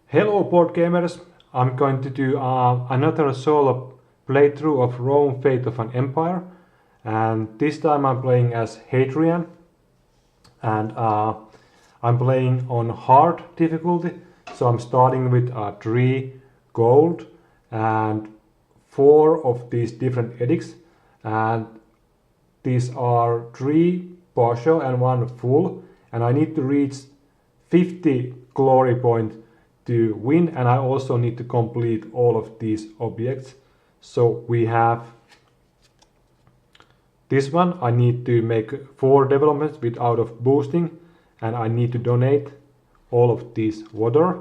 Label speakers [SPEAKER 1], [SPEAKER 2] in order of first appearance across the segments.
[SPEAKER 1] Hello board gamers, I'm going to do another solo playthrough of Rome Fate of an Empire, and this time I'm playing as Hadrian, and I'm playing on hard difficulty, so I'm starting with 3 gold and 4 of these different edicts, and these are 3 partial and 1 full, and I need to reach 50 glory points to win, and I also need to complete all of these objects. So we have this one. I need to make 4 developments without of boosting, and I need to donate all of this water,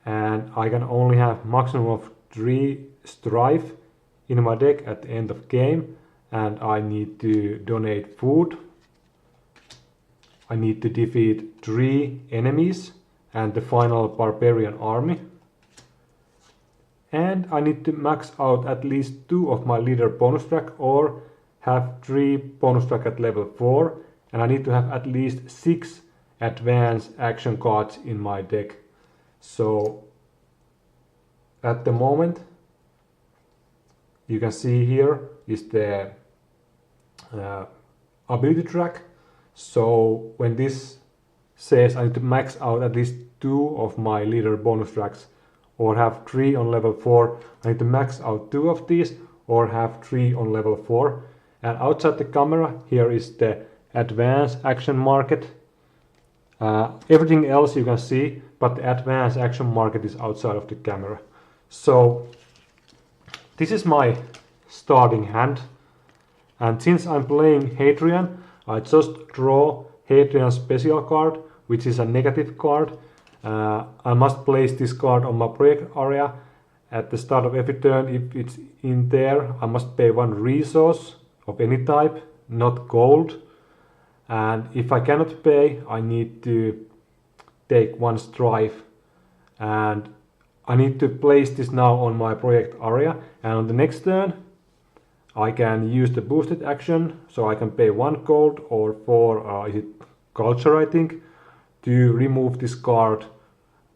[SPEAKER 1] and I can only have maximum of 3 strife in my deck at the end of game, and I need to donate food. I need to defeat 3 enemies and the final barbarian army. And I need to max out at least 2 of my leader bonus track or have 3 bonus track at level 4. And I need to have at least 6 advanced action cards in my deck. So at the moment, you can see here is the ability track. So when this says I need to max out at least 2 of my leader bonus tracks or have 3 on level 4, I need to max out 2 of these or have 3 on level 4. And outside the camera here is the advanced action market. Everything else you can see, but the advanced action market is outside of the camera. So this is my starting hand, and since I'm playing Hadrian, I just draw Hadrian's special card, which is a negative card. I must place this card on my project area at the start of every turn. If it's in there, I must pay 1 resource of any type, not gold. And if I cannot pay, I need to take 1 strife. And I need to place this now on my project area. And on the next turn, I can use the boosted action, so I can pay 1 gold or 4 is it culture, I think, to remove this card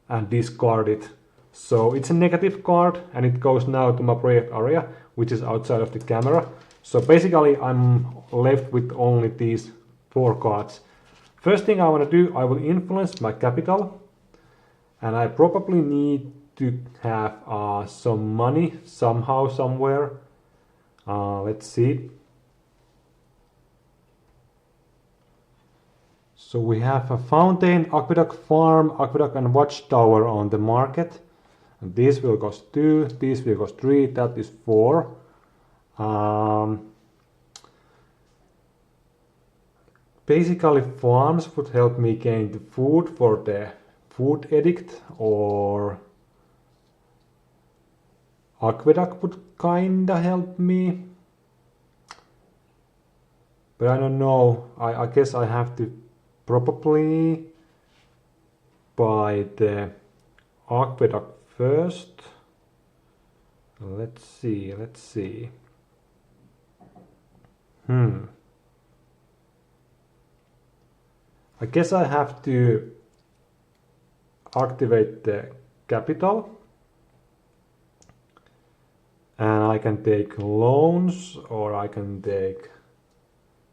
[SPEAKER 1] and discard it. So it's a negative card, and it goes now to my project area, which is outside of the camera. So basically I'm left with only these 4 cards. First thing I want to do, I will influence my capital, and I probably need to have some money somehow, somewhere. Let's see. So we have a fountain, aqueduct farm, aqueduct and watchtower on the market. And this will cost 2, this will cost 3, that is 4. Basically farms would help me gain the food for the food edict, or aqueduct would kinda help me. But I don't know, I guess I have to probably buy the aqueduct first. Let's see. I guess I have to activate the capital. And I can take loans, or I can take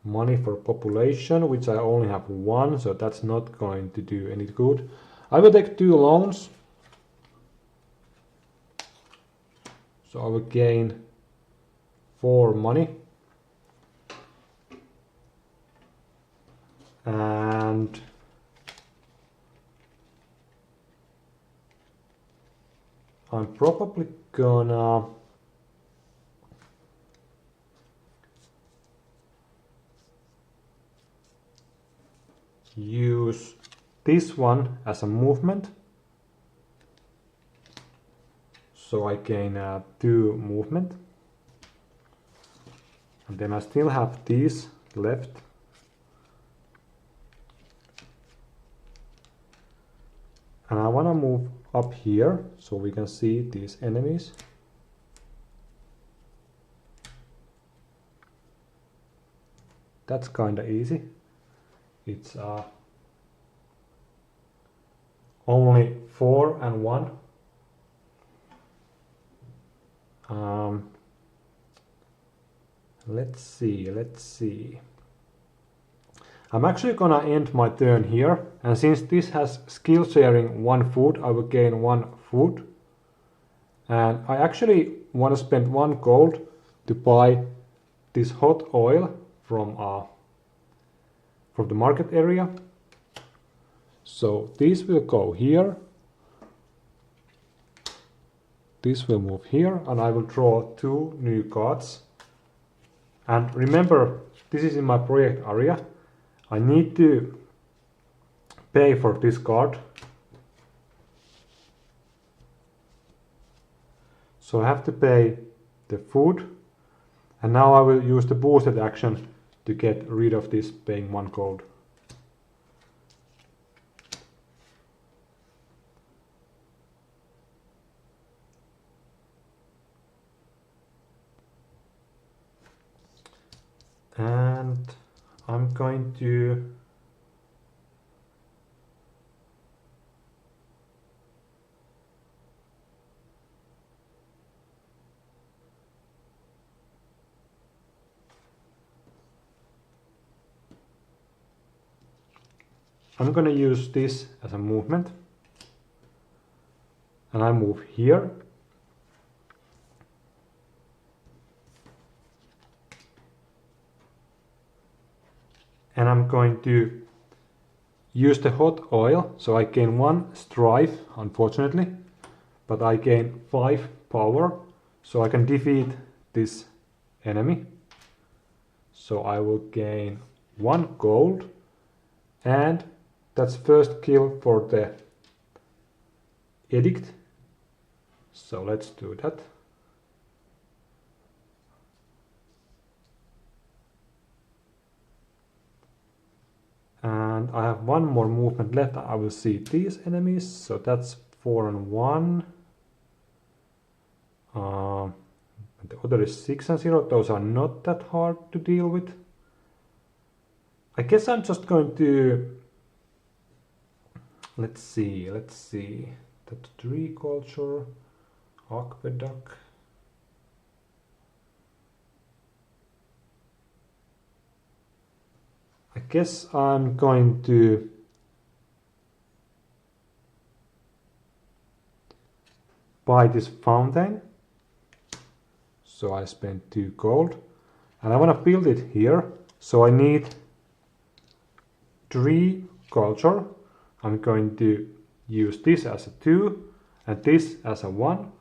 [SPEAKER 1] money for population, which I only have 1, so that's not going to do any good. I will take 2 loans. So I will gain 4 money. And I'm probably gonna use this one as a movement, so I gain 2 movement, and then I still have these left. And I want to move up here so we can see these enemies. That's kinda easy. It's only 4 and 1. Let's see. I'm actually gonna end my turn here, and since this has skill sharing 1 food, I will gain 1 food. And I actually want to spend 1 gold to buy this hot oil from the market area. So this will go here. This will move here, and I will draw 2 new cards. And remember, this is in my project area. I need to pay for this card. So I have to pay the food. And now I will use the boosted action to get rid of this paying 1 gold. And I'm going to use this as a movement, and I move here. And I'm going to use the hot oil, so I gain 1 strife, unfortunately, but I gain 5 power, so I can defeat this enemy. So I will gain 1 gold, and that's first kill for the edict. So let's do that. And I have 1 more movement left. I will see these enemies, so that's 4 and 1. The other is 6 and 0. Those are not that hard to deal with. I guess I'm just going to... Let's see. That tree culture, aqueduct. I guess I'm going to buy this fountain. So I spent 2 gold, and I want to build it here. So I need 3 culture. I'm going to use this as a 2 and this as a 1.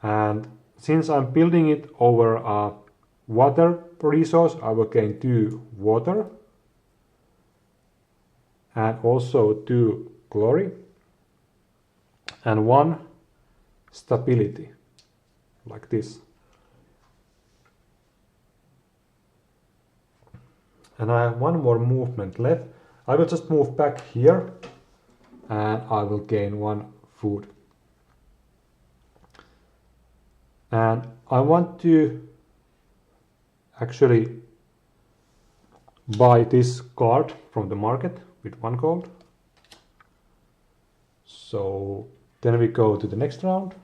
[SPEAKER 1] And since I'm building it over a water resource, I will gain 2 water and also 2 glory and 1 stability, like this. And I have 1 more movement left. I will just move back here and I will gain 1 food. And I want to actually buy this card from the market with 1 gold. So then we go to the next round.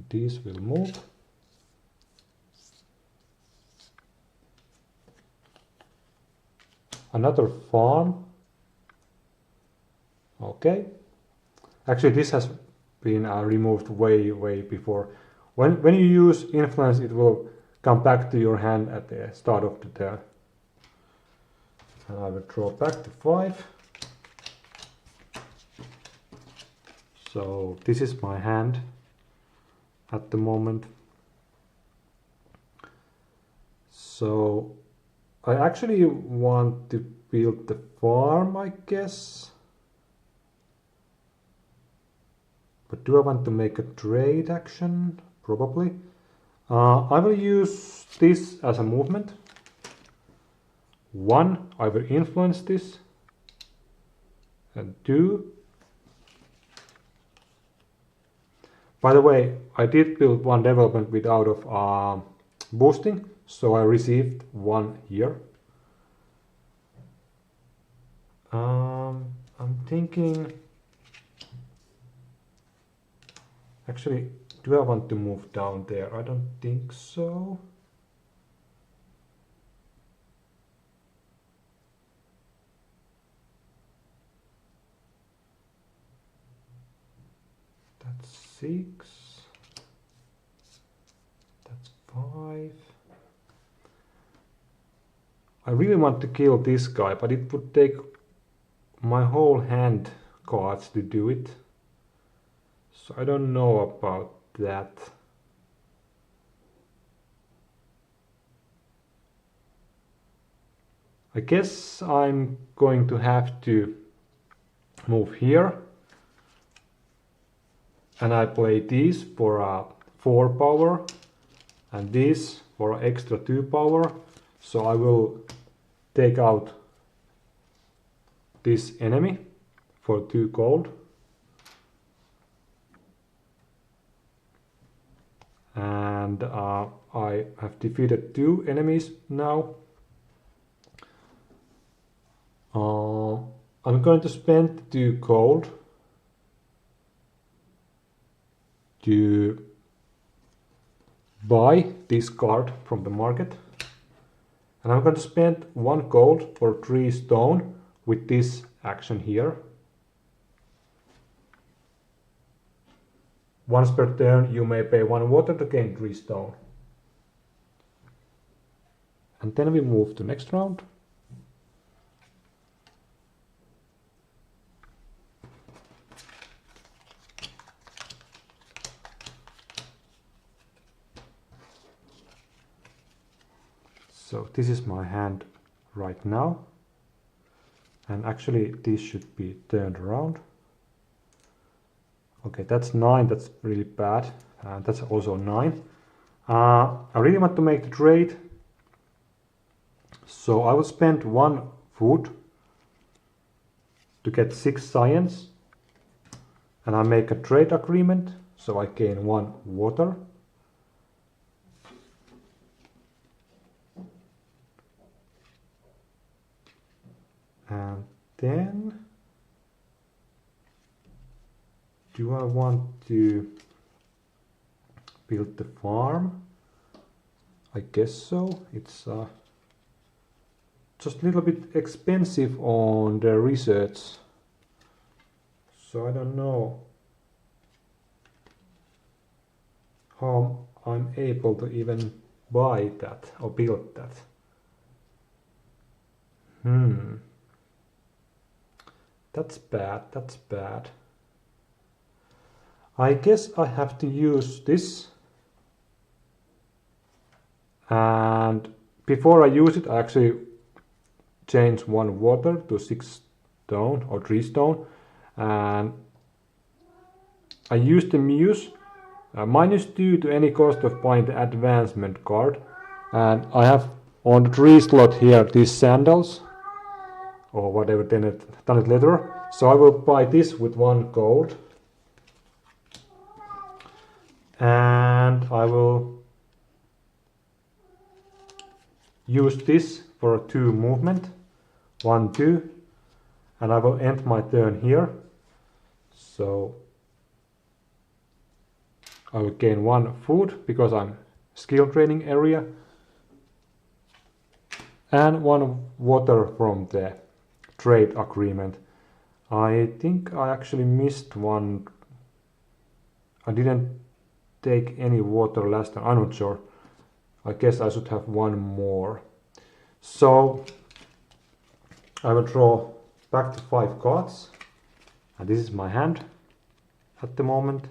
[SPEAKER 1] These will move. Another farm. Okay. Actually, this has been removed way before. When you use influence, it will come back to your hand at the start of the turn. And I will draw back to 5. So this is my hand at the moment. So I actually want to build the farm, I guess. But do I want to make a trade action? Probably. I will use this as a movement. 1, I will influence this. And 2. By the way, I did build 1 development without of boosting, so I received 1 here. thinking, actually, do I want to move down there? I don't think so. That's 6. That's 5. I really want to kill this guy, but it would take my whole hand cards to do it. So I don't know about that. I guess I'm going to have to move here. And I play these for a 4 power and this for extra 2 power. So I will take out this enemy for 2 gold. And I have defeated 2 enemies now. I'm going to spend 2 gold to buy this card from the market. And I'm going to spend 1 gold for 3 stone with this action here. Once per turn you may pay 1 water to gain 3 stone. And then we move to next round. So this is my hand right now. And actually this should be turned around. Okay, that's 9, that's really bad. That's also 9. I really want to make the trade. So I will spend 1 food to get 6 science. And I make a trade agreement, so I gain 1 water. And then, do I want to build the farm? I guess so. It's just a little bit expensive on the research. So I don't know how I'm able to even buy that or build that. That's bad, that's bad. I guess I have to use this. And before I use it, I actually change 1 water to 6 stone or 3 stone. And I use the Muse, -2 to any cost of buying the advancement card. And I have on the 3 slot here these sandals. Or whatever done it later. So I will buy this with 1 gold. And I will use this for 2 movement. 1, 2. And I will end my turn here. So I will gain 1 food because I'm skill training area. And 1 water from the trade agreement. I think I actually missed 1. I didn't take any water last time. I'm not sure. I guess I should have 1 more. So I will draw back to 5 cards. And this is my hand at the moment.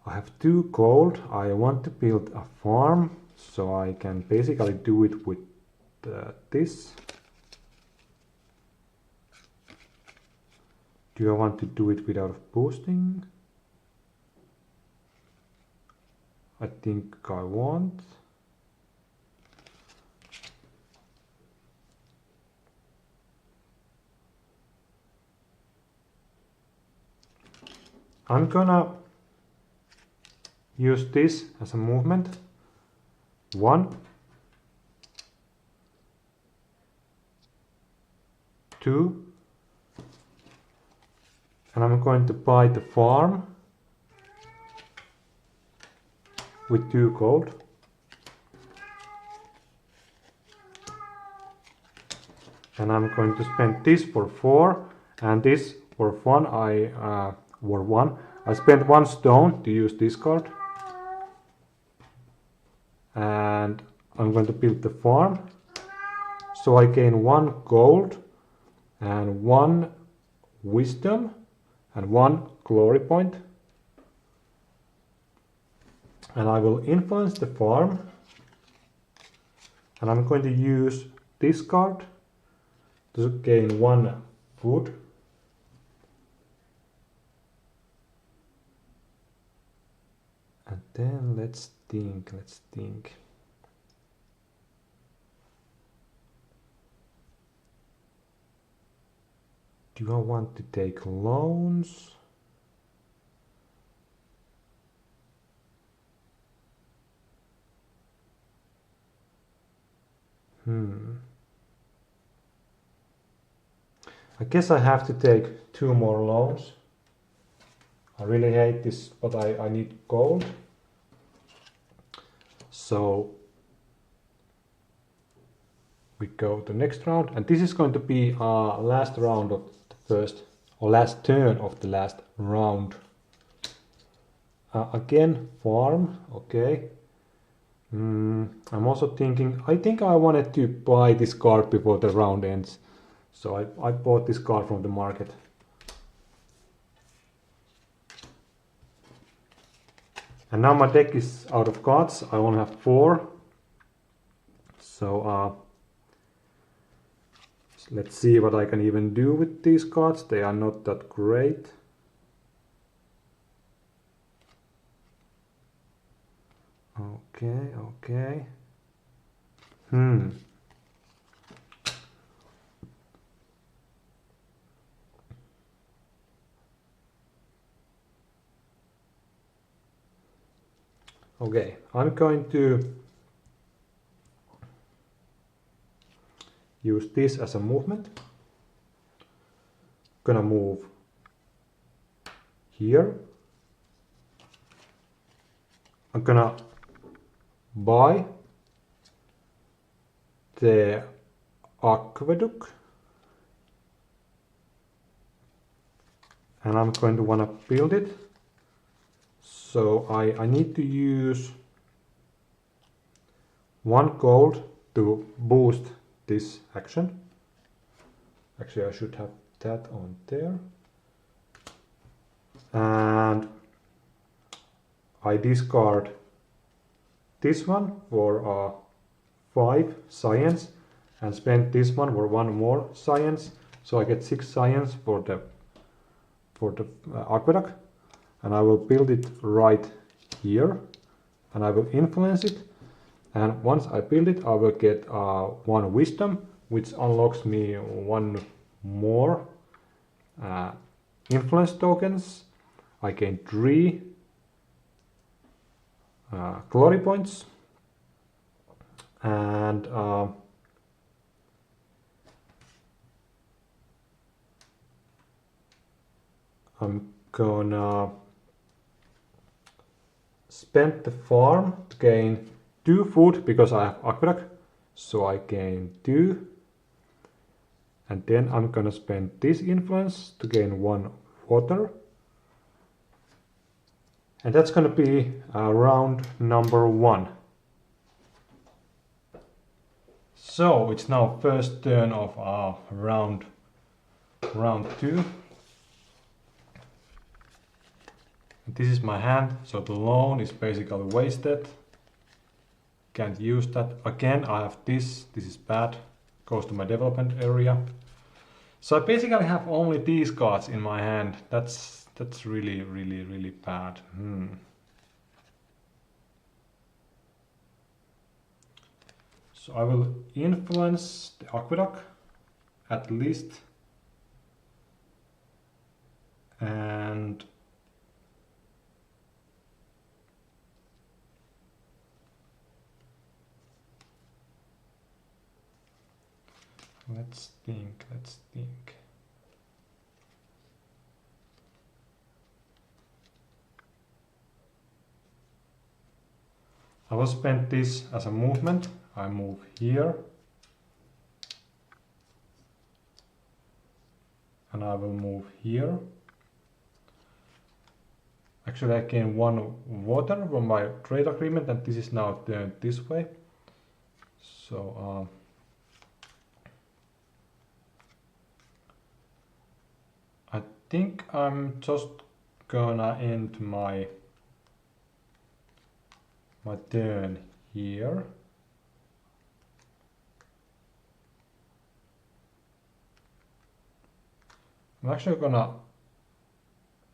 [SPEAKER 1] I have 2 gold. I want to build a farm. So I can basically do it with this. Do I want to do it without boosting? I think I want. I'm gonna use this as a movement. 1. 2. And I'm going to buy the farm with 2 gold. And I'm going to spend this for 4 and this for 1. I spent 1 stone to use this card. And I'm going to build the farm. So I gain 1 gold and 1 wisdom and 1 glory point. And I will influence the farm. And I'm going to use this card to gain 1 food. And then let's think. Do I want to take loans? I guess I have to take 2 more loans. I really hate this, but I need gold. So we go to next round, and this is going to be our last round of the first, or last turn of the last round. Again, farm, okay. I'm also thinking, I think I wanted to buy this card before the round ends. So I bought this card from the market. And now my deck is out of cards. I only have 4. So let's see what I can even do with these cards. They are not that great. Okay. Okay, I'm going to use this as a movement. Gonna move here. I'm gonna buy the aqueduct, and I'm going to want to build it. So I need to use 1 gold to boost this action. Actually, I should have that on there. And I discard this one for 5 science and spend this one for 1 more science. So I get 6 science for the aqueduct. And I will build it right here, and I will influence it. And once I build it, I will get 1 wisdom, which unlocks me 1 more influence tokens. I gain 3 glory points, and I'm gonna spend the farm to gain 2 food because I have aqueduct, so I gain 2. And then I'm gonna spend this influence to gain 1 water. And that's gonna be round number 1. So it's now first turn of round 2. This is my hand, so the loan is basically wasted. Can't use that. Again, I have this. This is bad. Goes to my development area. So I basically have only these cards in my hand. That's really bad. So I will influence the aqueduct at least. And Let's think. I will spend this as a movement. I move here. And I will move here. Actually, I gain 1 water from my trade agreement, and this is now turned this way. So I think I'm just gonna end my turn here. I'm actually gonna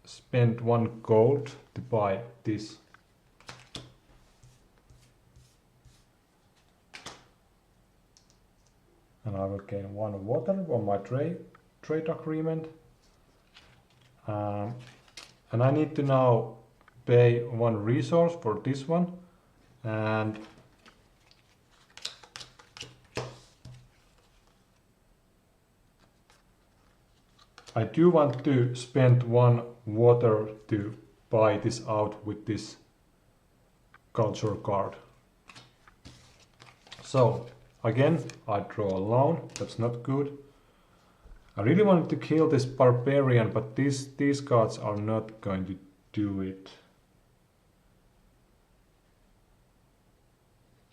[SPEAKER 1] spend 1 gold to buy this. And I will gain 1 water on my trade agreement. And I need to now pay 1 resource for this one. And I do want to spend 1 water to buy this out with this culture card. So again, I draw a loan. That's not good. I really wanted to kill this barbarian, but these cards are not going to do it.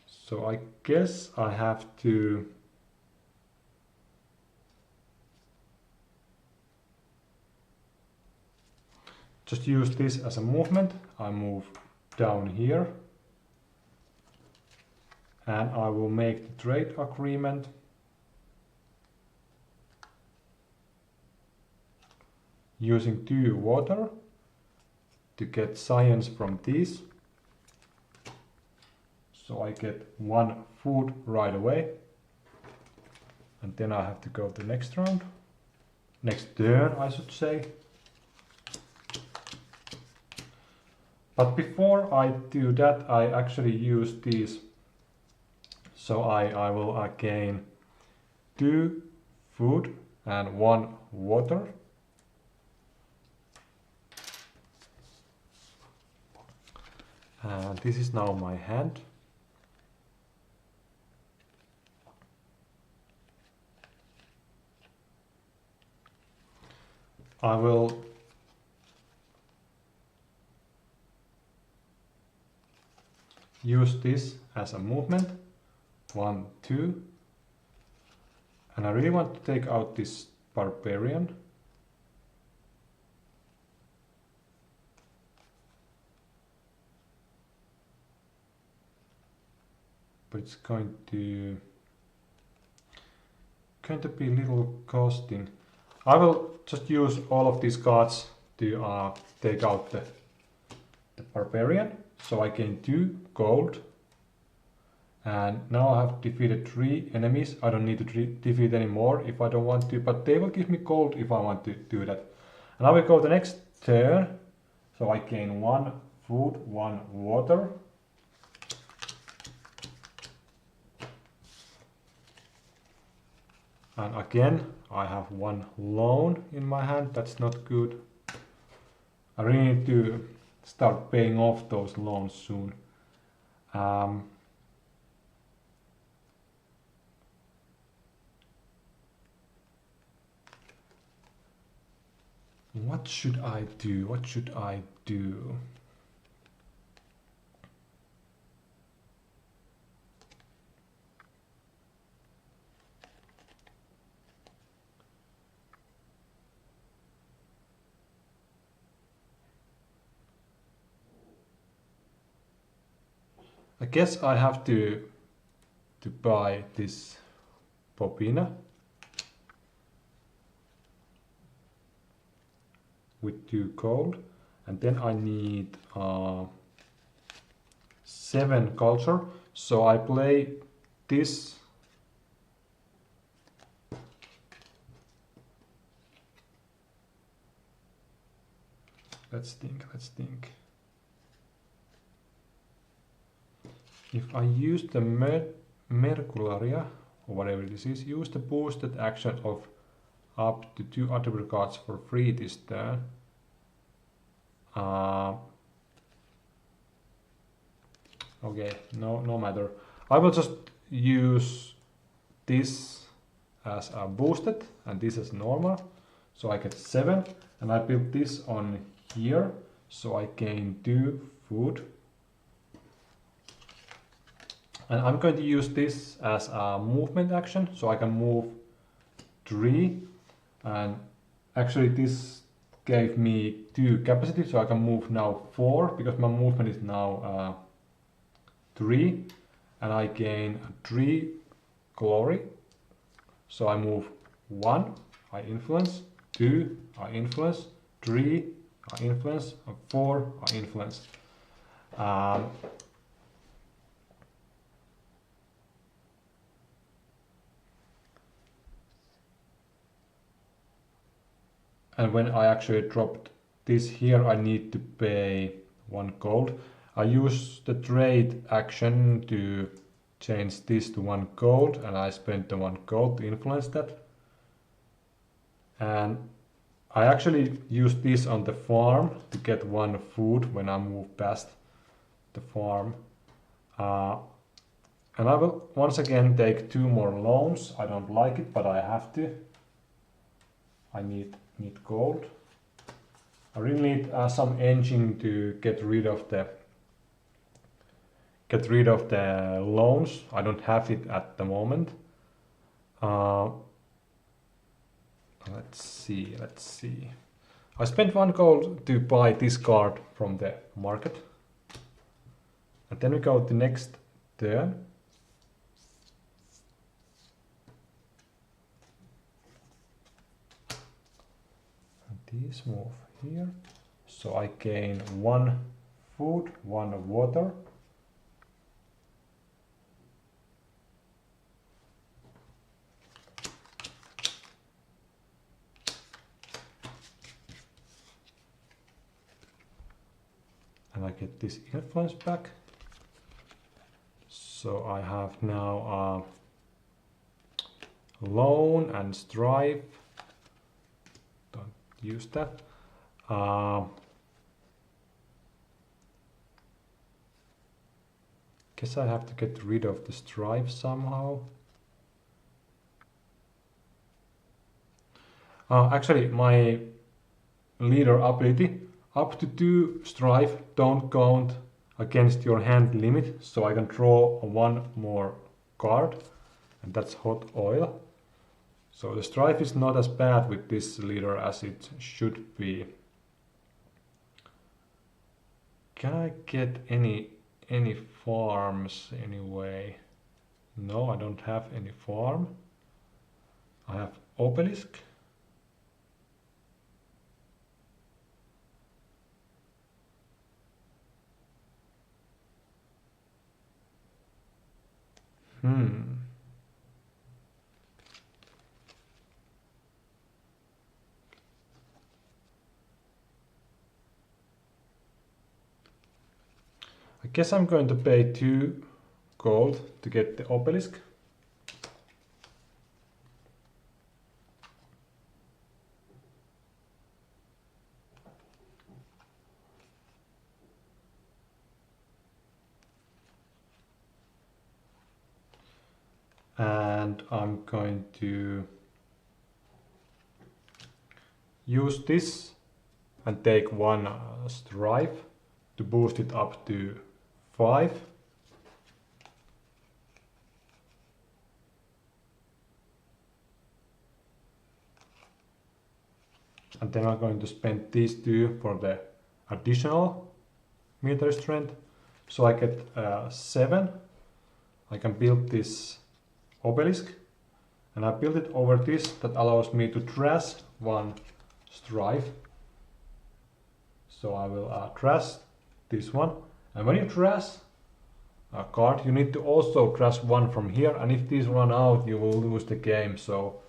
[SPEAKER 1] So I guess I have to just use this as a movement. I move down here. And I will make the trade agreement. Using 2 water to get science from these. So I get 1 food right away. And then I have to go to the next round. Next turn, I should say. But before I do that, I actually use these. So I will gain 2 food and 1 water. And this is now my hand. I will use this as a movement. 1, 2. And I really want to take out this barbarian. But it's going to be a little costing. I will just use all of these cards to take out the barbarian. So I gain 2 gold. And now I have defeated 3 enemies. I don't need to defeat any more if I don't want to, but they will give me gold if I want to do that. And I will go the next turn. So I gain 1 food, 1 water. And again, I have 1 loan in my hand. That's not good. I really need to start paying off those loans soon. What should I do? What should I do? I guess I have to buy this Bobina with 2 gold, and then I need 7 culture. So I play this. Let's think. If I use the Mercularia, or whatever this is, use the boosted action of up to 2 attribute cards for free this turn. Okay, no matter. I will just use this as a boosted and this as normal, so I get 7, and I build this on here, so I gain 2 food. And I'm going to use this as a movement action, so I can move 3, and actually this gave me 2 capacity, so I can move now 4, because my movement is now 3, and I gain 3 glory. So I move 1, I influence, 2, I influence, 3, I influence, and 4, I influence. And when I actually dropped this here, I need to pay 1 gold. I use the trade action to change this to 1 gold, and I spent the 1 gold to influence that. And I actually use this on the farm to get 1 food when I move past the farm. And I will once again take 2 more loans. I don't like it, but I have to. I need gold. I really need some engine to get rid of the loans. I don't have it at the moment. Let's see. I spent 1 gold to buy this card from the market. And then we go to next turn. These move here, so I gain 1 food, 1 water. And I get this influence back. So I have now loan and strive. Use that. Guess I have to get rid of the strive somehow. Actually, my leader ability, up to 2 strive don't count against your hand limit, so I can draw 1 more card, and that's hot oil. So the strife is not as bad with this leader as it should be. Can I get any farms anyway? No, I don't have any farm. I have obelisk. I guess I'm going to pay 2 gold to get the obelisk. And I'm going to use this and take 1 strive to boost it up to 5. And then I'm going to spend these 2 for the additional military strength. So I get 7. I can build this obelisk, and I build it over this that allows me to trash 1 strive. So I will trash this one. And when you trash a card, you need to also trash 1 from here, and if these run out, you will lose the game, so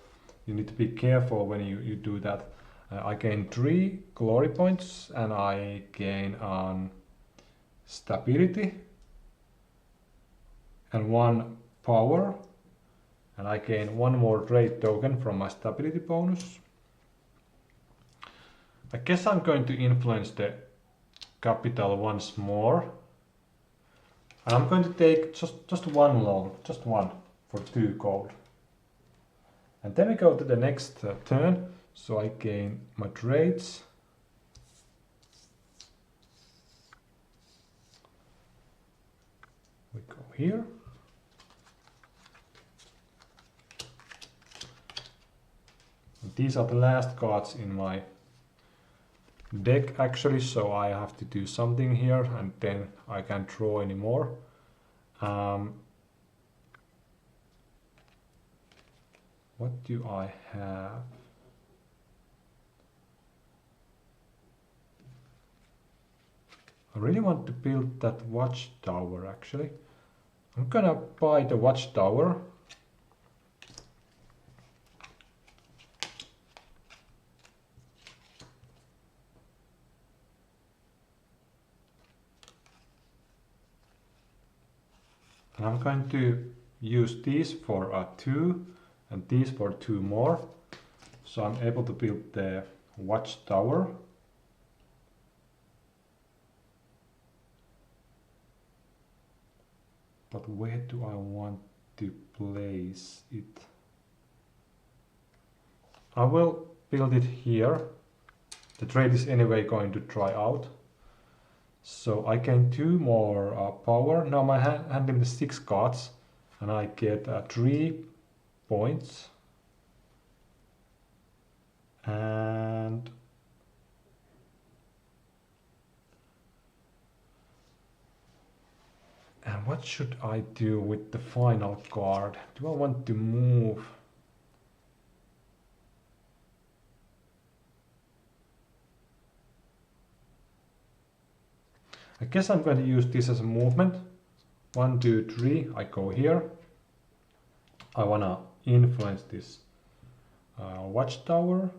[SPEAKER 1] you need to be careful when you do that. I gain 3 glory points, and I gain stability and 1 power, and I gain one more trade token from my stability bonus. I guess I'm going to influence the capital once more. And I'm going to take just one loan, just one, for 2 gold. And then we go to the next turn, so I gain my trades. We go here. And these are the last cards in my deck actually, so I have to do something here and then I can't draw anymore. What do I have? I really want to build that watchtower actually. I'm gonna buy the watchtower. And I'm going to use these for 2 and these for 2 more. So I'm able to build the watchtower. But where do I want to place it? I will build it here. The trade is anyway going to dry out. So I gain 2 more power. Now my hand in the 6 cards and I get 3 points. And what should I do with the final card? Do I want to move? I guess I'm going to use this as a movement. 1, 2, 3, I go here. I want to influence this watchtower.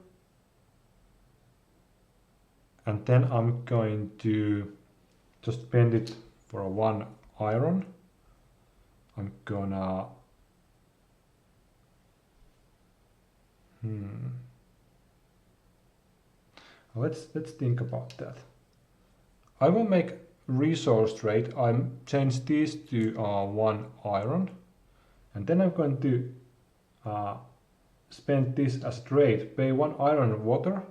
[SPEAKER 1] And then I'm going to just spend it for 1 iron. I'm gonna let's think about that. I will make resource trade. I'm change these to 1 iron, and then I'm going to spend this as trade. Pay 1 iron water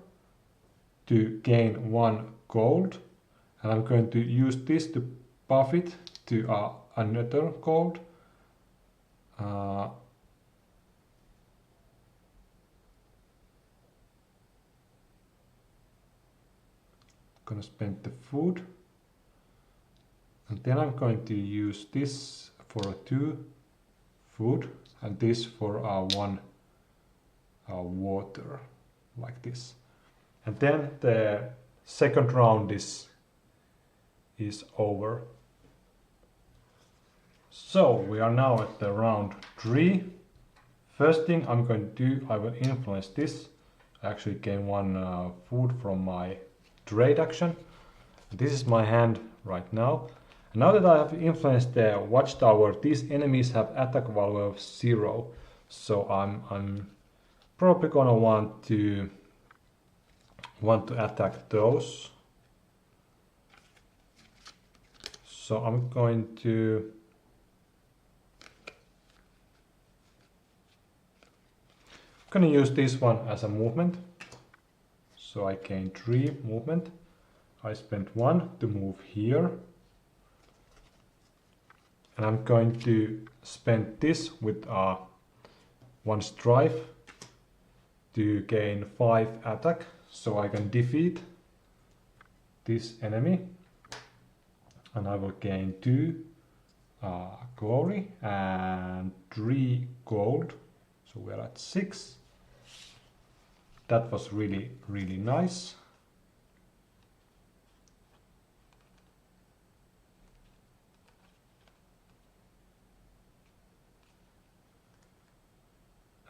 [SPEAKER 1] to gain 1 gold, and I'm going to use this to buff it to another gold. Gonna spend the food, and then I'm going to use this for 2 food and this for 1 water, like this. And then the second round is over. So we are now at the round 3. First thing I'm going to do, I will influence this. I actually gain 1 food from my trade action. This is my hand right now. And now that I have influenced the watchtower, these enemies have attack value of 0. So I'm probably gonna want to attack those. So I'm going to use this one as a movement. So I gain 3 movement. I spent 1 to move here. And I'm going to spend this with 1 strife to gain 5 attack, so I can defeat this enemy. And I will gain 2 glory and 3 gold. So we're at 6. That was really, really nice.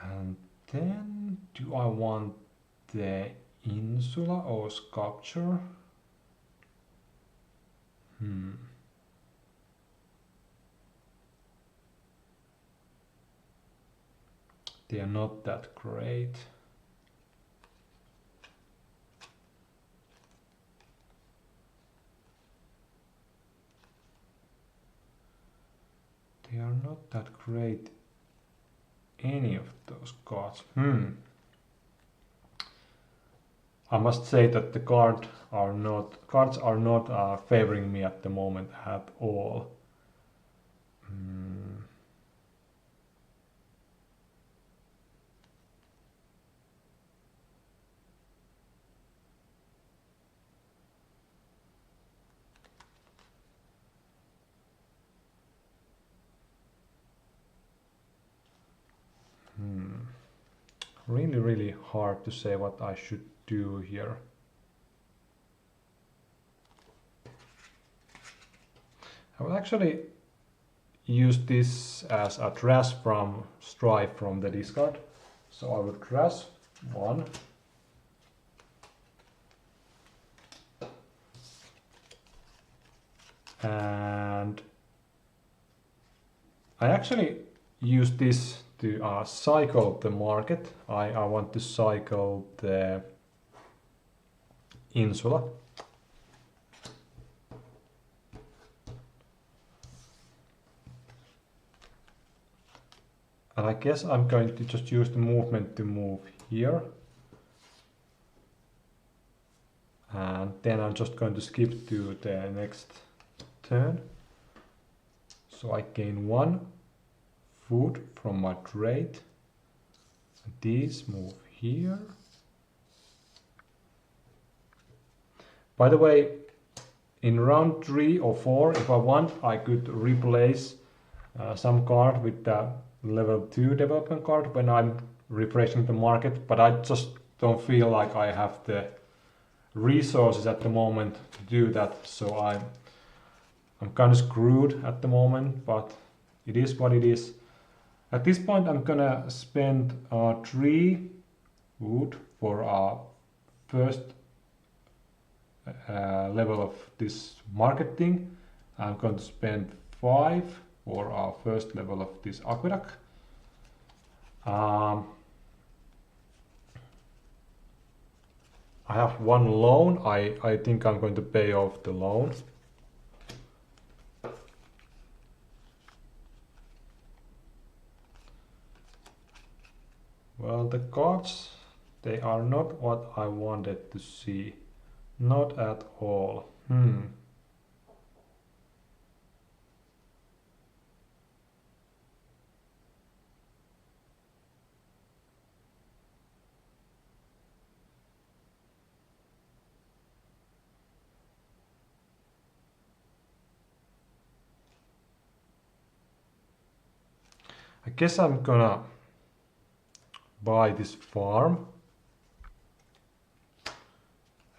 [SPEAKER 1] And then, do I want the insula or sculpture? They are not that great. They are not that great, any of those cards. I must say that the cards are not favoring me at the moment at all. Really hard to say what I should do here. I will actually use this as a trash from Strife from the discard. So I will trash one. And I actually use this to cycle the market. I want to cycle the Insula. And I guess I'm going to just use the movement to move here. And then I'm just going to skip to the next turn. So I gain 1 food from my trade. These move here. By the way, in round 3 or 4, if I want, I could replace some card with the level 2 development card when I'm refreshing the market, but I just don't feel like I have the resources at the moment to do that, so I'm kind of screwed at the moment, but it is what it is. At this point I'm gonna spend 3 wood for our first level of this market thing. I'm going to spend 5 for our first level of this aqueduct. I have 1 loan. I think I'm going to pay off the loan. Well, the cards, they are not what I wanted to see. Not at all. I guess I'm gonna buy this farm.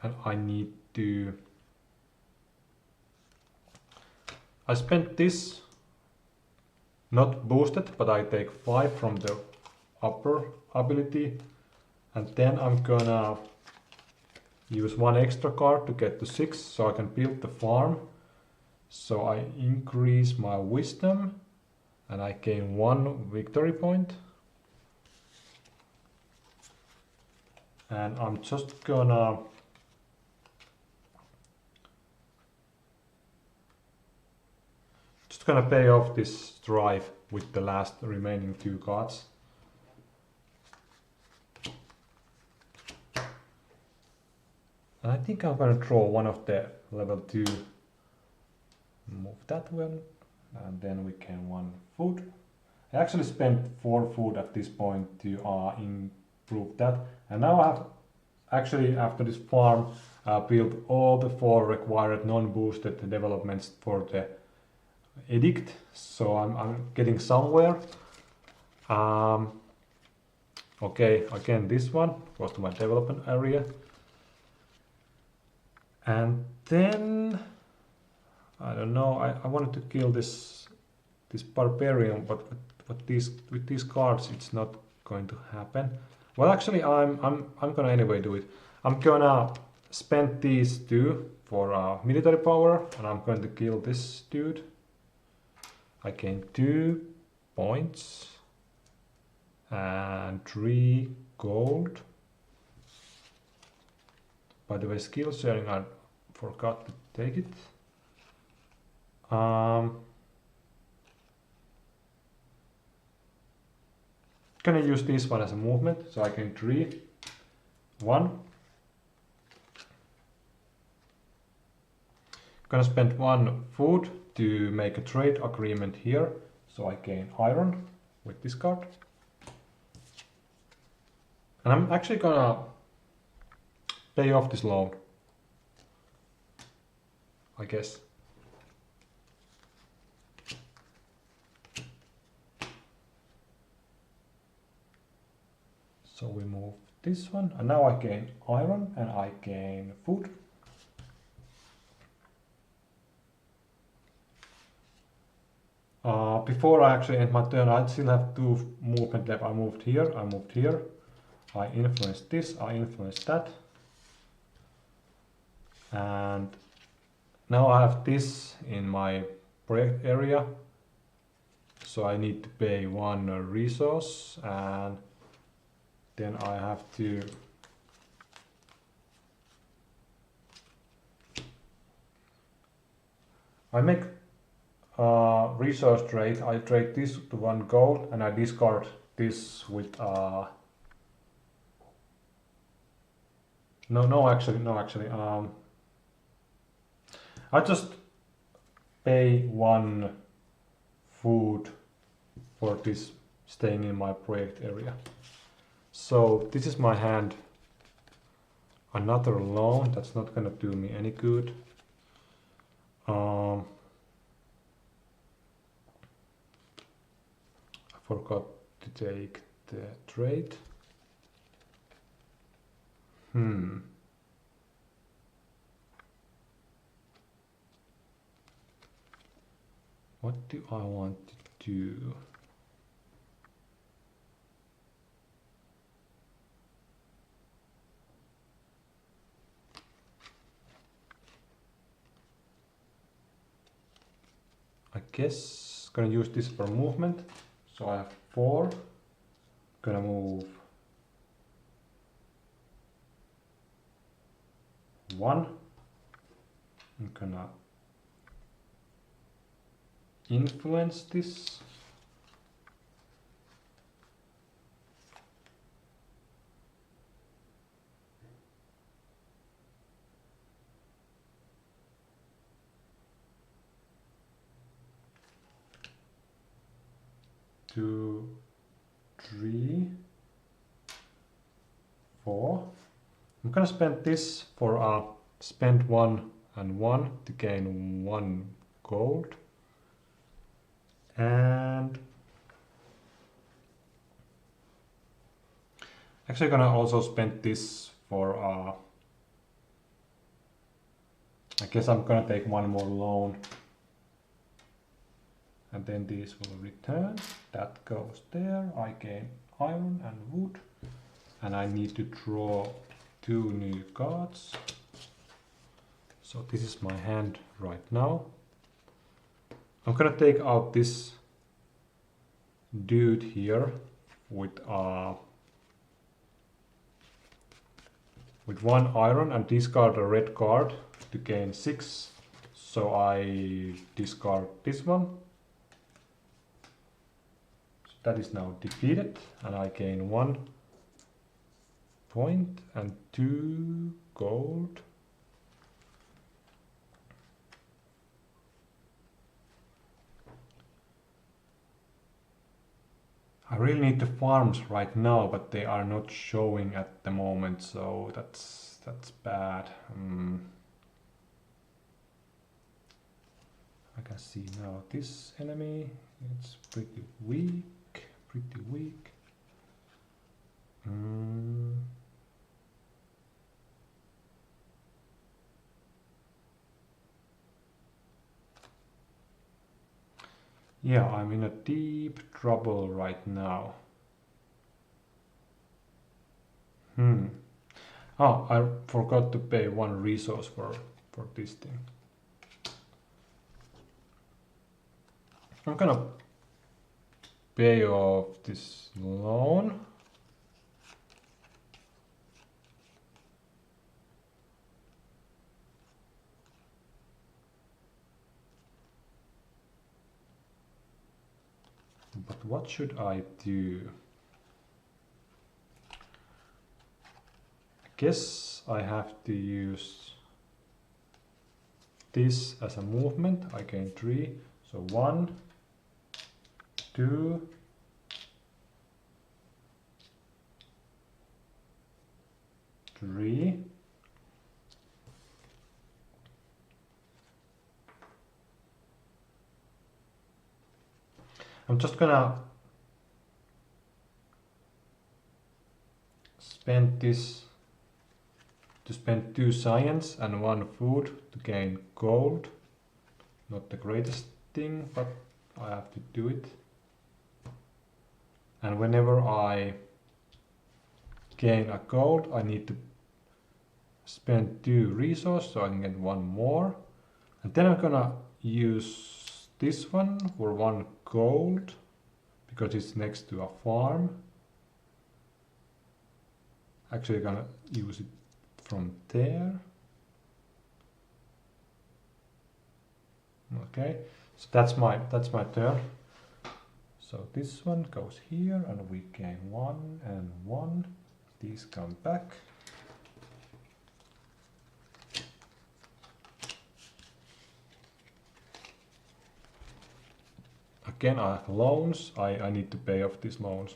[SPEAKER 1] And I need to... I spent this, not boosted, but I take 5 from the upper ability. And then I'm gonna use 1 extra card to get to 6, so I can build the farm. So I increase my wisdom, and I gain 1 victory point. And I'm just gonna... pay off this Strife with the last remaining 2 cards. And I think I'm gonna draw one of the level 2. Move that one, and then we can 1 food. I actually spent 4 food at this point to improve that. And now I have actually, after this farm, built all the 4 required non-boosted developments for the edict, so I'm getting somewhere. Okay, again this one goes to my development area, and then I don't know. I wanted to kill this barbarian, but with these cards it's not going to happen. Well, actually, I'm gonna anyway do it. I'm gonna spend these 2 for military power, and I'm going to kill this dude. I gain 2 points, and 3 gold. By the way, skill sharing, I forgot to take it. Gonna use this one as a movement, so I gain 3, 1. Gonna spend 1 food to make a trade agreement here, so I gain iron with this card. And I'm actually gonna pay off this loan, I guess. So we move this one, and now I gain iron and I gain food. Before I actually end my turn, I still have 2 movement left. I moved here, I moved here. I influenced this, I influenced that. And now I have this in my project area. So I need to pay 1 resource, and then I have to make resource trade. I trade this to 1 gold and I discard this with no actually I just pay 1 food for this staying in my project area. So this is my hand. Another loan, that's not gonna do me any good. I forgot to take the trade. What do I want to do? I guess gonna use this for movement. So I have 4. Gonna move 1. I'm gonna influence this. Two, 3, 4. I'm gonna spend this for spend 1 and 1 to gain 1 gold. And actually gonna also spend this for I guess I'm gonna take 1 more loan. And then these will return. That goes there. I gain iron and wood. And I need to draw 2 new cards. So this is my hand right now. I'm gonna take out this dude here with 1 iron and discard a red card to gain 6. So I discard this one. So that is now defeated and I gain 1 point and 2 gold. I really need the farms right now, but they are not showing at the moment, so that's bad. I can see now this enemy, it's pretty weak. Yeah, I'm in a deep trouble right now. Oh, I forgot to pay 1 resource for this thing. I'm gonna pay off this loan. But what should I do? I guess I have to use this as a movement. I gain 3, so 1, 2, 3. I'm just gonna spend this to spend 2 science and 1 food to gain gold. Not the greatest thing, but I have to do it. And whenever I gain a gold, I need to spend 2 resources so I can get 1 more. And then I'm gonna use this one for 1 gold because it's next to a farm. Actually, I'm gonna use it from there. Okay, so that's my turn. So this one goes here and we gain 1 and 1. These come back. Again, I have loans. I need to pay off these loans.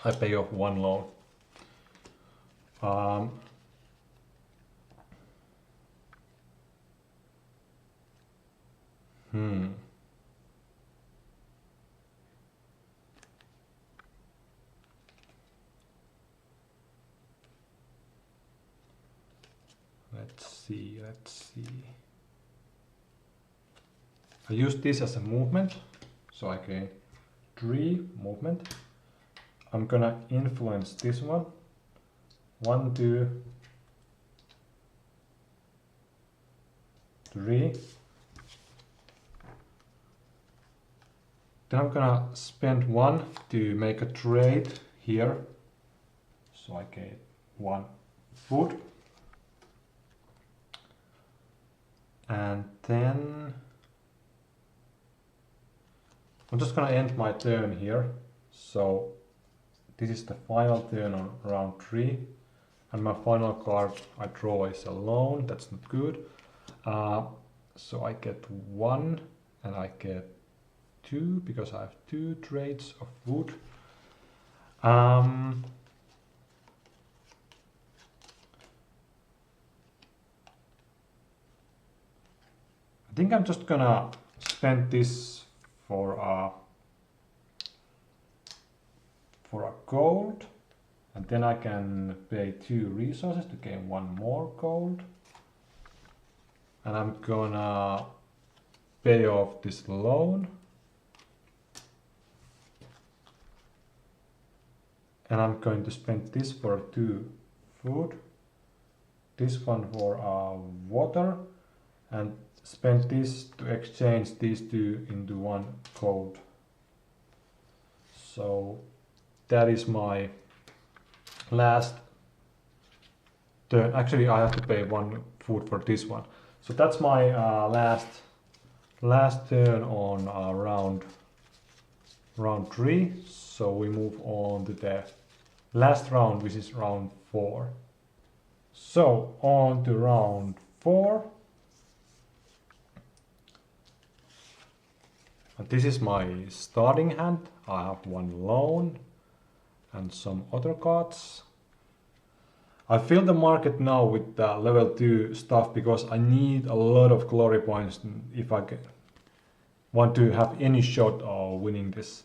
[SPEAKER 1] I pay off 1 loan. Let's see. I use this as a movement, so I gain 3 movement. I'm gonna influence this one. 1, 2, 3. Then I'm gonna spend 1 to make a trade here. So I get 1 food. And then I'm just gonna end my turn here. So this is the final turn on round 3. And my final card I draw is a loan. That's not good. So I get 1 and I get 2 because I have 2 trades of wood. I think I'm just gonna spend this for a gold, and then I can pay 2 resources to gain 1 more gold. And I'm gonna pay off this loan. And I'm going to spend this for 2 food, this one for water, and spend this to exchange these 2 into 1 gold. So that is my last turn. Actually, I have to pay 1 food for this one. So that's my last turn on round 3. So we move on to the last round, which is round 4. So on to round 4. And this is my starting hand. I have 1 loan and some other cards. I fill the market now with the level 2 stuff because I need a lot of glory points if I want to have any shot of winning this.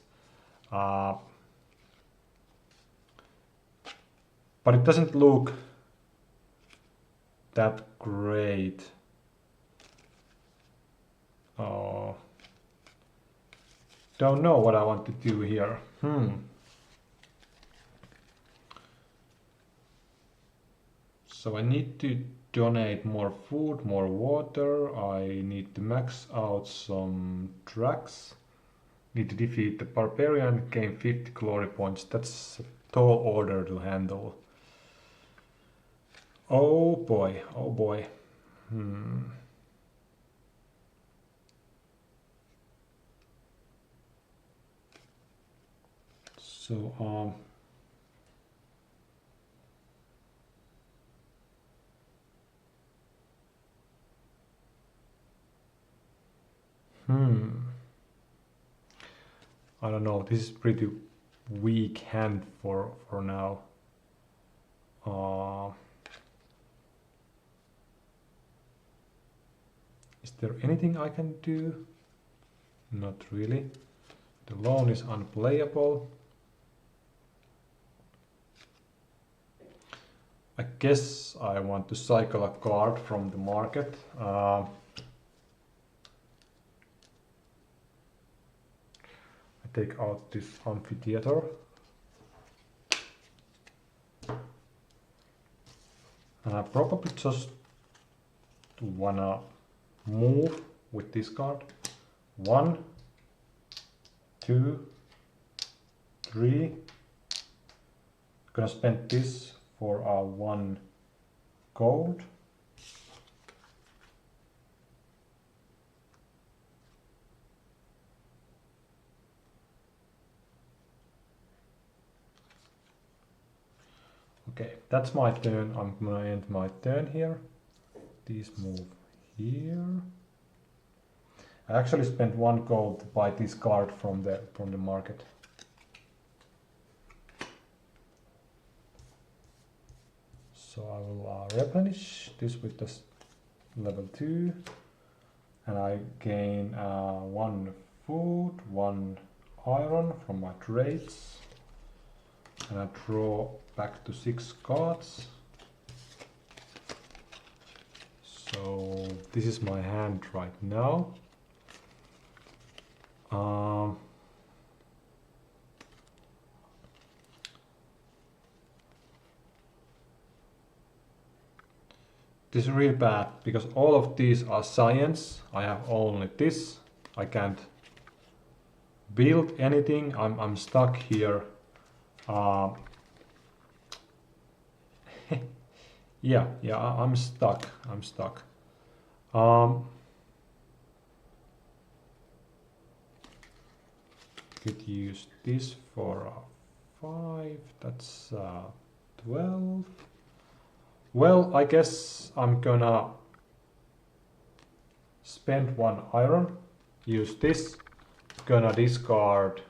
[SPEAKER 1] But it doesn't look that great. Don't know what I want to do here. So I need to donate more food, more water. I need to max out some tracks. Need to defeat the barbarian, gain 50 glory points. That's a tall order to handle. Oh boy, oh boy. So, I don't know, this is pretty weak hand for now. Is there anything I can do? Not really. The loan is unplayable. I guess I want to cycle a card from the market. I take out this amphitheater. And I probably just wanna move with this card. 1, 2, 3. Gonna spend this for 1 gold. Okay, that's my turn. I'm gonna end my turn here. These move here. I actually spent 1 gold to buy this card from the market. So I will replenish this with this level 2, and I gain 1 food, 1 iron from my trades, and I draw back to 6 cards. So this is my hand right now. This is really bad because all of these are science. I have only this. I can't build anything. I'm stuck here. Yeah, I'm stuck. Could use this for 5. That's 12. Well, I guess I'm gonna spend 1 iron, use this, gonna discard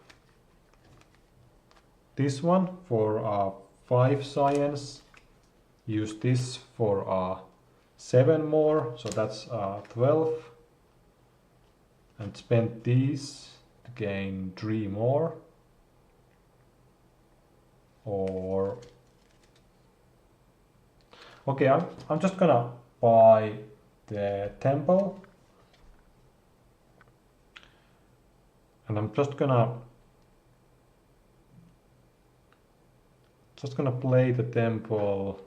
[SPEAKER 1] this one for 5 science, use this for 7 more, so that's 12, and spend these to gain 3 more, or okay, I'm just gonna buy the temple, and I'm just gonna play the temple.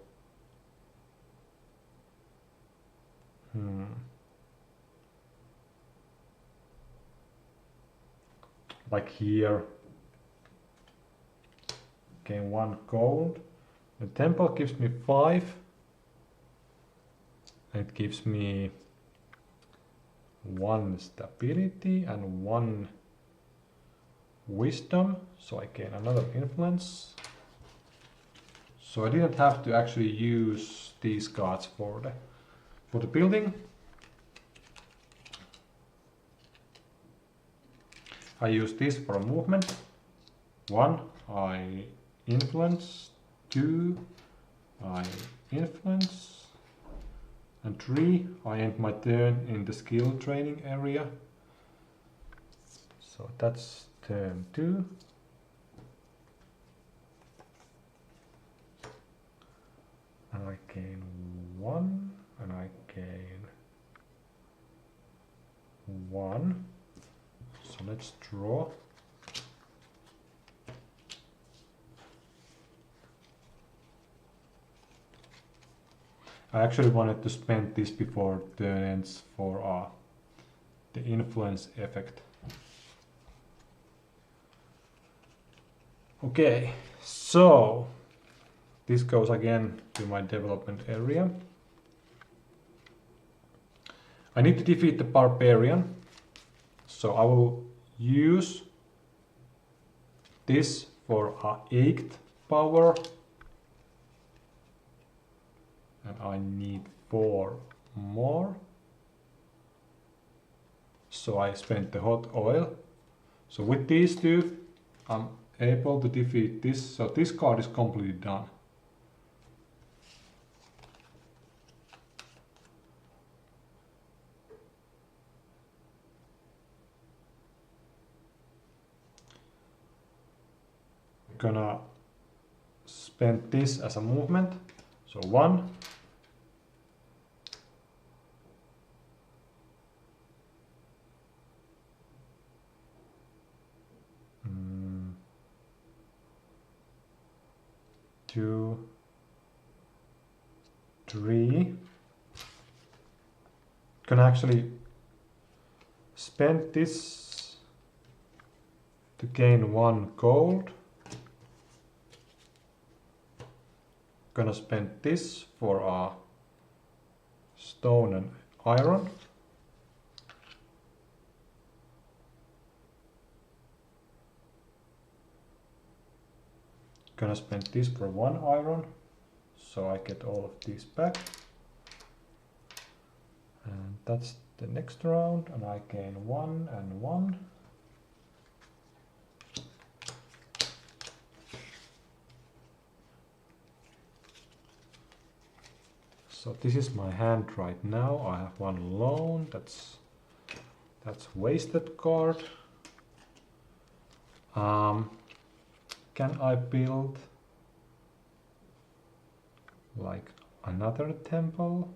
[SPEAKER 1] Like here, gain 1 gold. The temple gives me 5. It gives me 1 stability and 1 wisdom, so I gain another influence. So I didn't have to actually use these cards for the building. I use this for a movement. 1, I influence. 2, I influence. And 3, I end my turn in the skill training area. So that's turn 2. And I gain 1, and I gain 1. So let's draw. I actually wanted to spend this before turn ends for the influence effect. Okay, so this goes again to my development area. I need to defeat the barbarian, so I will use this for our 8th power, and I need 4 more. So I spent the hot oil. So with these two, I'm able to defeat this. So this card is completely done. I'm gonna spend this as a movement. So 1. 2, 3. Can actually spend this to gain 1 gold. Gonna spend this for a stone and iron. Gonna spend this for 1 iron, so I get all of these back. And that's the next round, and I gain 1 and 1. So this is my hand right now. I have 1 loan. That's wasted card. Can I build like another temple?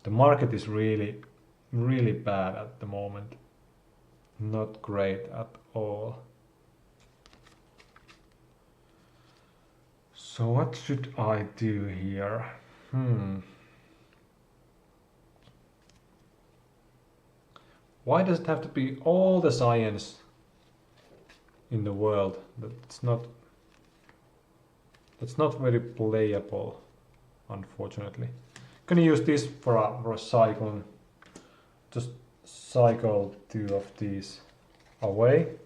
[SPEAKER 1] The market is really bad at the moment. Not great at all. So what should I do here? Why does it have to be all the science in the world? That's not very playable, unfortunately. Gonna use this for a cycling. Just cycle 2 of these away.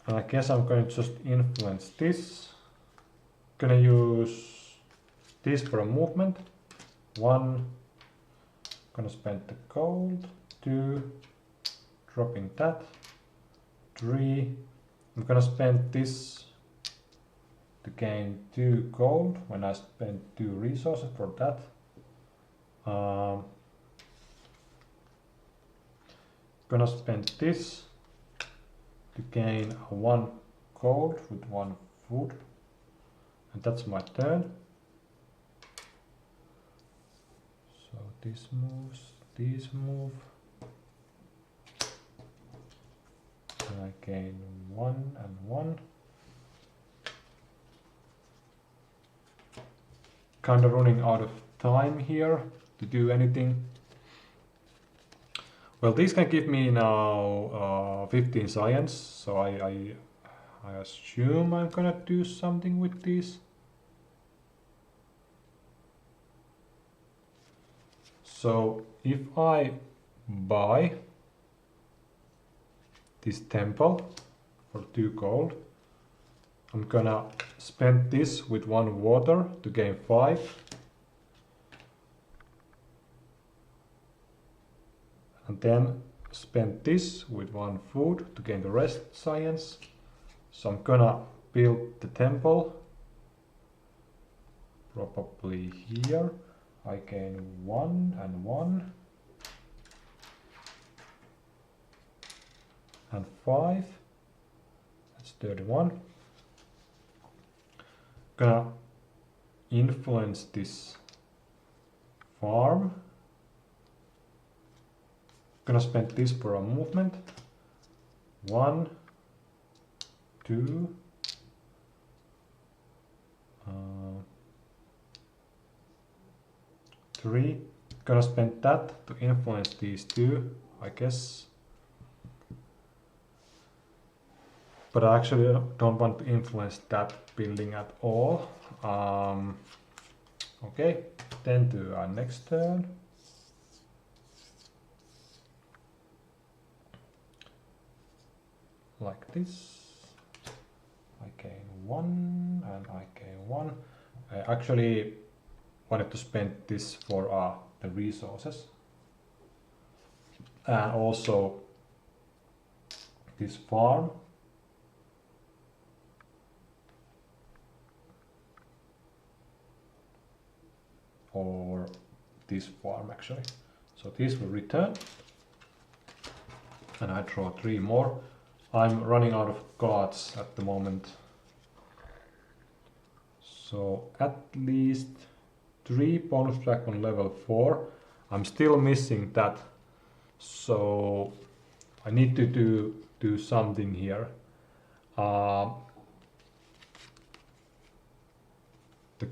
[SPEAKER 1] And I guess I'm going to just influence this. Gonna use this for a movement. 1. Gonna spend the gold. 2. Dropping that. 3. I'm gonna spend this to gain 2 gold when I spend 2 resources for that. Gonna spend this to gain 1 gold with 1 food, and that's my turn. So this moves, these move, and I gain 1 and 1. Kinda running out of time here to do anything. Well, these can give me now 15 science, so I assume I'm gonna do something with these. So if I buy this temple for 2 gold, I'm gonna spend this with 1 water to gain 5. And then spend this with 1 food to gain the rest science. So I'm gonna build the temple probably here. I gain 1 and 1 and 5. That's 31. Gonna influence this farm. Gonna spend this for a movement. 1, 2, 3. gonna spend that to influence these two, I guess. But I actually don't want to influence that building at all. Okay, then to our next turn. Like this. I gain 1 and I gain 1. I actually wanted to spend this for the resources. And also this farm. Or this farm actually. So this will return. And I draw 3 more. I'm running out of cards at the moment. So at least 3 bonus track on level 4. I'm still missing that. So I need to do something here. The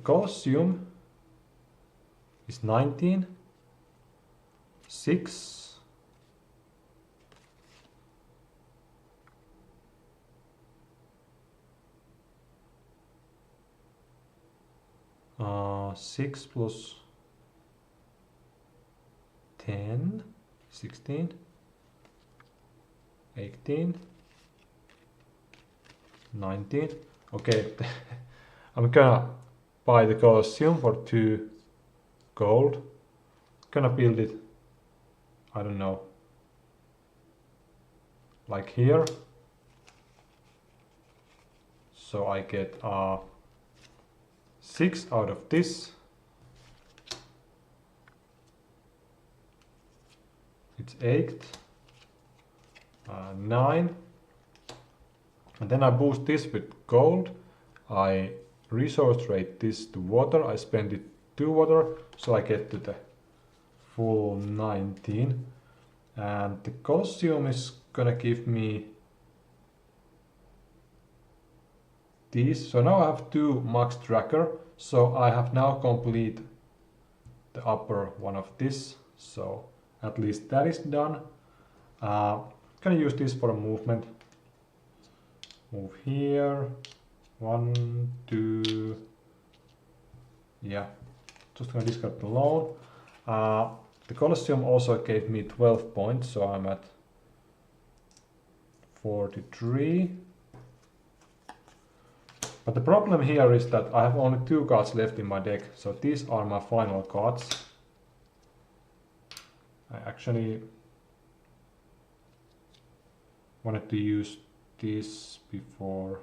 [SPEAKER 1] Colosseum is 19, 6, 6 plus 10, 16, 18, 19. Okay, I'm gonna buy the Colosseum for 2 gold. Gonna build it, I don't know, like here. So I get 6 out of this. It's 8, 9. And then I boost this with gold. I resource rate this to water. I spend it to water, so I get to the full 19. And the Colosseum is gonna give me these. So now I have 2 max tracker. So I have now complete the upper one of this. So at least that is done. Gonna use this for a movement. Move here. 1, 2. Yeah. Just gonna discard the loan. The Colosseum also gave me 12 points, so I'm at 43. But the problem here is that I have only 2 cards left in my deck, so these are my final cards. I actually wanted to use this before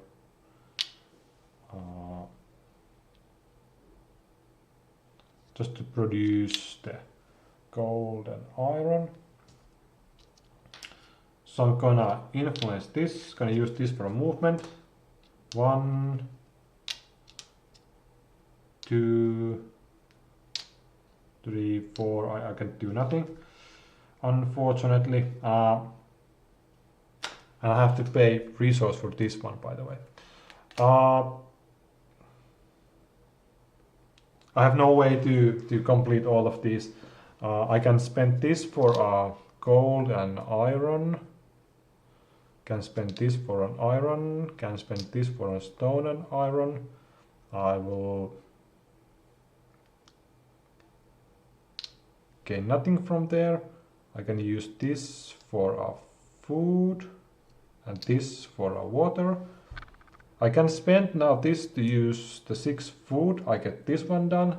[SPEAKER 1] just to produce the gold and iron. So I'm gonna influence this, gonna use this for a movement. 1, 2, 3, 4. I can do nothing, unfortunately. And I have to pay resource for this one, by the way. I have no way to complete all of these. I can spend this for gold and iron. Can spend this for an iron. Can spend this for a stone and iron. I will gain nothing from there. I can use this for a food and this for a water. I can spend now this to use the 6 food. I get this one done,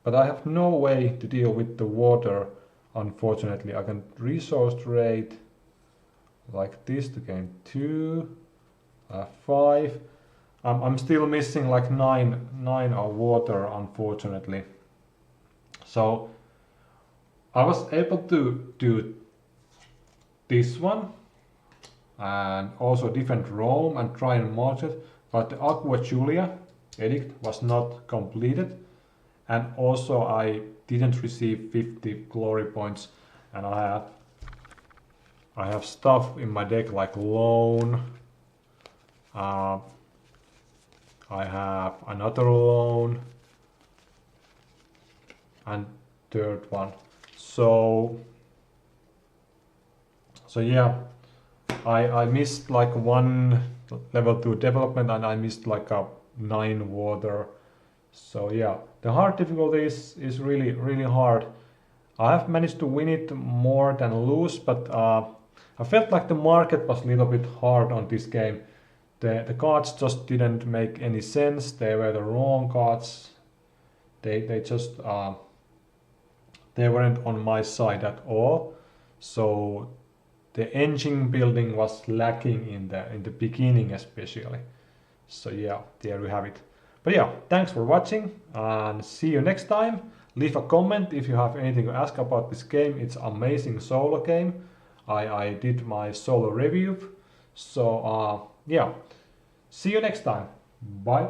[SPEAKER 1] but I have no way to deal with the water, unfortunately. I can resource rate like this to gain 2, 5. I'm still missing like 9 of water, unfortunately. So I was able to do this one and also defend Rome and try and march it, but the Aqua Julia edict was not completed, and also I didn't receive 50 glory points, and I have stuff in my deck like loan. I have another loan and third one. So yeah, I missed like 1 level 2 development, and I missed like a 9 water. So yeah, the hard difficulty is really hard. I have managed to win it more than lose, but I felt like the market was a little bit hard on this game. The cards just didn't make any sense. They were the wrong cards. They just they weren't on my side at all. So the engine building was lacking in the beginning especially. So yeah, there we have it. But yeah, thanks for watching and see you next time. Leave a comment if you have anything to ask about this game. It's amazing solo game. I did my solo review. So yeah, see you next time. Bye.